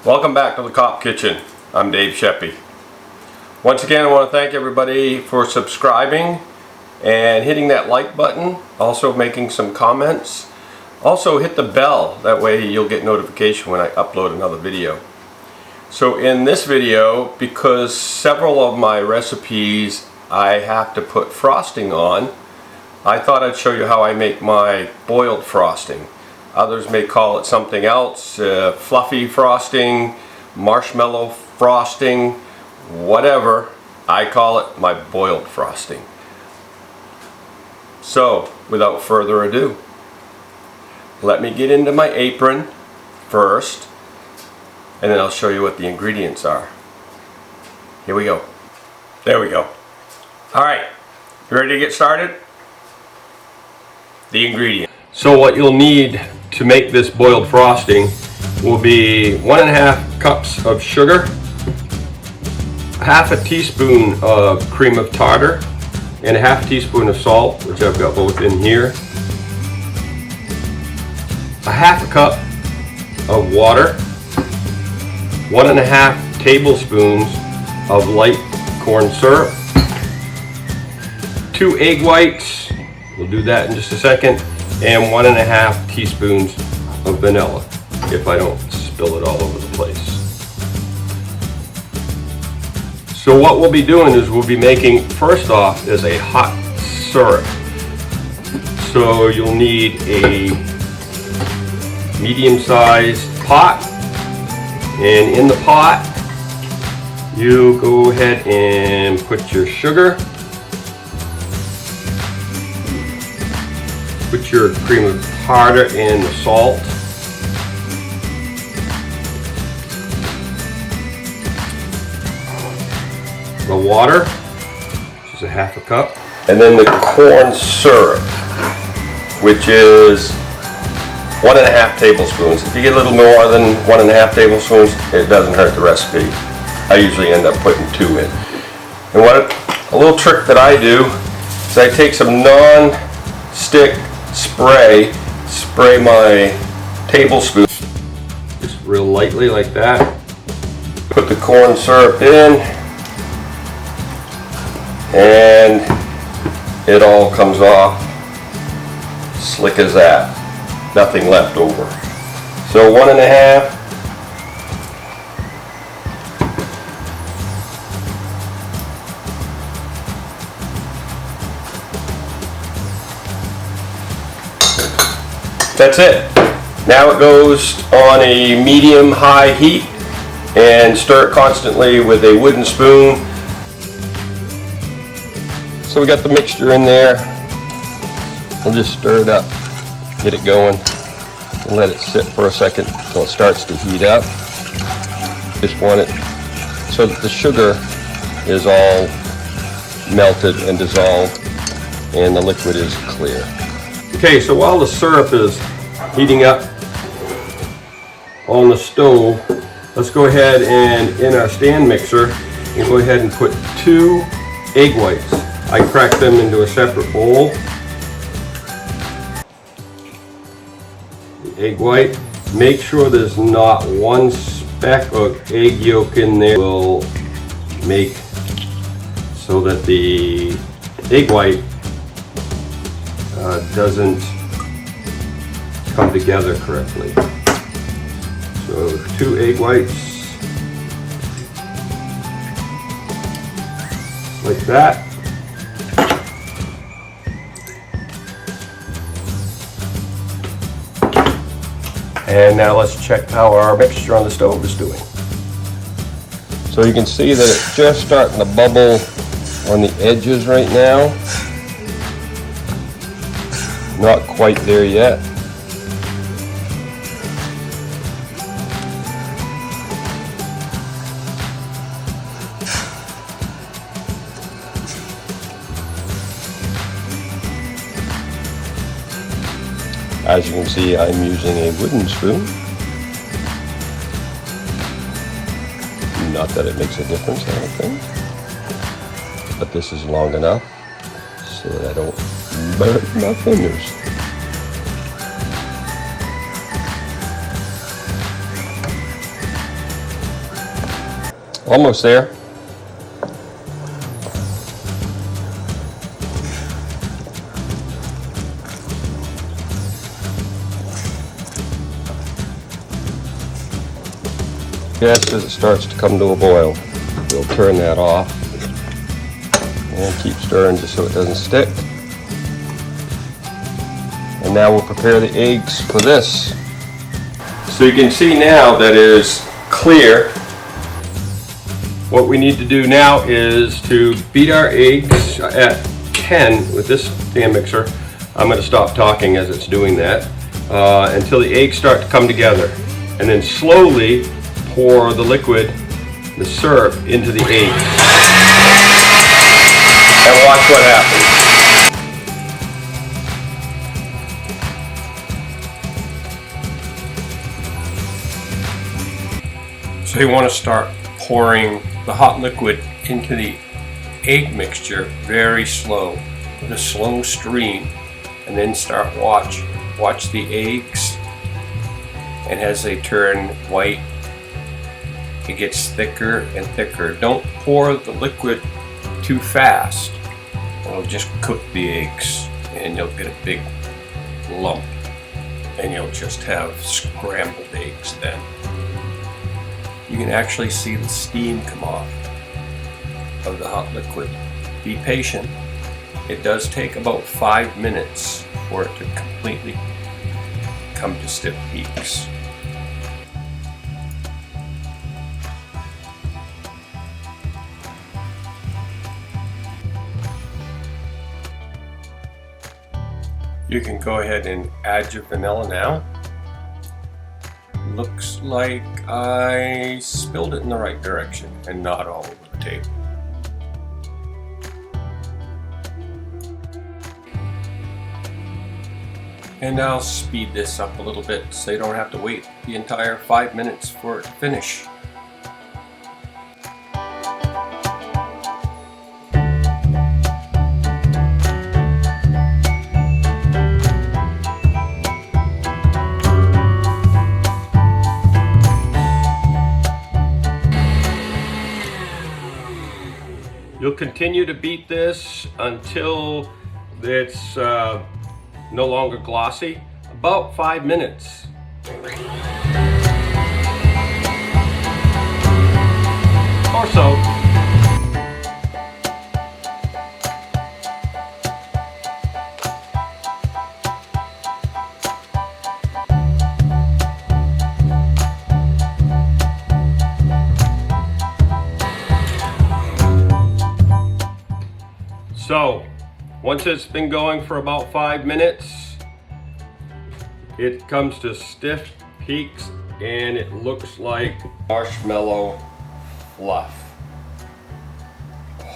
Welcome back to the TheCopKitchen. I'm Dave Sheppy. Once again, I want to thank everybody for subscribing and hitting that like button, also making some comments. Also hit the bell, that way you'll get notification when I upload another video. So in this video, because several of my recipes I have to put frosting on, I thought I'd show you how I make my boiled frosting. Others may call it something else, fluffy frosting, marshmallow frosting, whatever. I call it my boiled frosting. So, without further ado, let me get into my apron first, and then I'll show you what the ingredients are. Here we go. There we go. Alright, you ready to get started? The ingredients. So what you'll need to make this boiled frosting will be 1.5 cups of sugar, half a teaspoon of cream of tartar, and a half teaspoon of salt, which I've got both in here, a half a cup of water, 1.5 tablespoons of light corn syrup, 2 egg whites, we'll do that in just a second, and 1.5 teaspoons of vanilla, if I don't spill it all over the place. So what we'll be doing is we'll be making, first off, is a hot syrup. So you'll need a medium-sized pot, and in the pot you go ahead and put your sugar, put your cream of tartar and the salt, the water, which is a half a cup, and then the corn syrup, which is 1.5 tablespoons. If you get a little more than 1.5 tablespoons, it doesn't hurt the recipe. I usually end up putting 2 in. And a little trick that I do is I take some non-stick spray my tablespoon just real lightly like that, put the corn syrup in, and it all comes off slick as that, nothing left over. So 1.5, that's it. Now it goes on a medium-high heat and stir it constantly with a wooden spoon. So we got the mixture in there. We'll just stir it up, get it going, and let it sit for a second until it starts to heat up. Just want it so that the sugar is all melted and dissolved and the liquid is clear. Okay, so while the syrup is heating up on the stove, let's go ahead and in our stand mixer, and go ahead and put 2 egg whites. I crack them into a separate bowl. The egg white, make sure there's not one speck of egg yolk in there. Will make so that the egg white doesn't come together correctly. So 2 egg whites, like that. And now let's check how our mixture on the stove is doing. So you can see that it's just starting to bubble on the edges right now. Not quite there yet. As you can see, I'm using a wooden spoon. Not that it makes a difference, I don't think. But this is long enough so that I don't burn my fingers. Almost there. Just as it starts to come to a boil, we'll turn that off and keep stirring just so it doesn't stick. And now we'll prepare the eggs for this. So you can see now that it is clear. What we need to do now is to beat our eggs at 10 with this stand mixer. I'm going to stop talking as it's doing that until the eggs start to come together, and then slowly pour the liquid, the syrup, into the eggs and watch what happens. So you want to start pouring the hot liquid into the egg mixture very slow, with a slow stream, and then start watch the eggs, and as they turn white, it gets thicker and thicker. Don't pour the liquid too fast. It'll just cook the eggs and you'll get a big lump, and you'll just have scrambled eggs then. You can actually see the steam come off of the hot liquid. Be patient. It does take about 5 minutes for it to completely come to stiff peaks. You can go ahead and add your vanilla now. Looks like I spilled it in the right direction and not all over the table. And I'll speed this up a little bit so you don't have to wait the entire 5 minutes for it to finish. You'll continue to beat this until it's no longer glossy, about 5 minutes. Or so. So, once it's been going for about 5 minutes, it comes to stiff peaks and it looks like marshmallow fluff.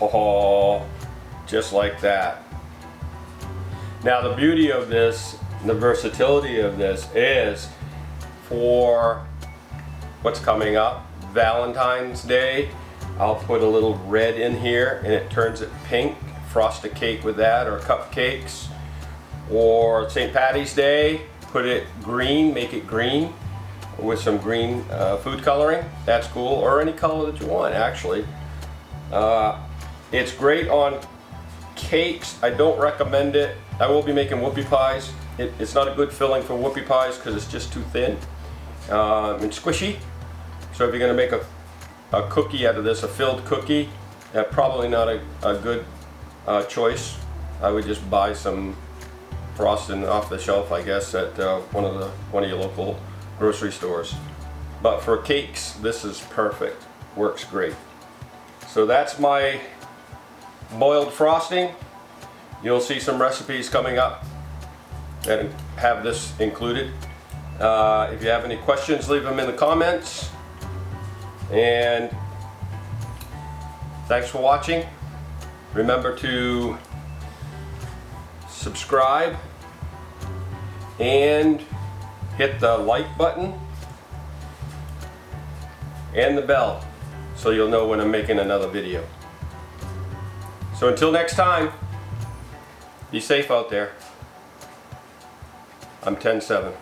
Oh, just like that. Now the beauty of this, the versatility of this is for what's coming up, Valentine's Day. I'll put a little red in here and it turns it pink. Frost a cake with that, or cupcakes. Or St. Patty's Day, put it green, make it green with some green food coloring. That's cool, or any color that you want actually. It's great on cakes. I don't recommend it. I will be making whoopie pies. It's not a good filling for whoopie pies because it's just too thin and squishy. So if you're going to make a cookie out of this, a filled cookie, probably not a good choice. I would just buy some frosting off the shelf, I guess, at one of your local grocery stores. But for cakes, this is perfect. Works great. So that's my boiled frosting. You'll see some recipes coming up that have this included. If you have any questions, leave them in the comments. And thanks for watching. Remember to subscribe and hit the like button and the bell so you'll know when I'm making another video. So until next time, be safe out there. I'm 10-7.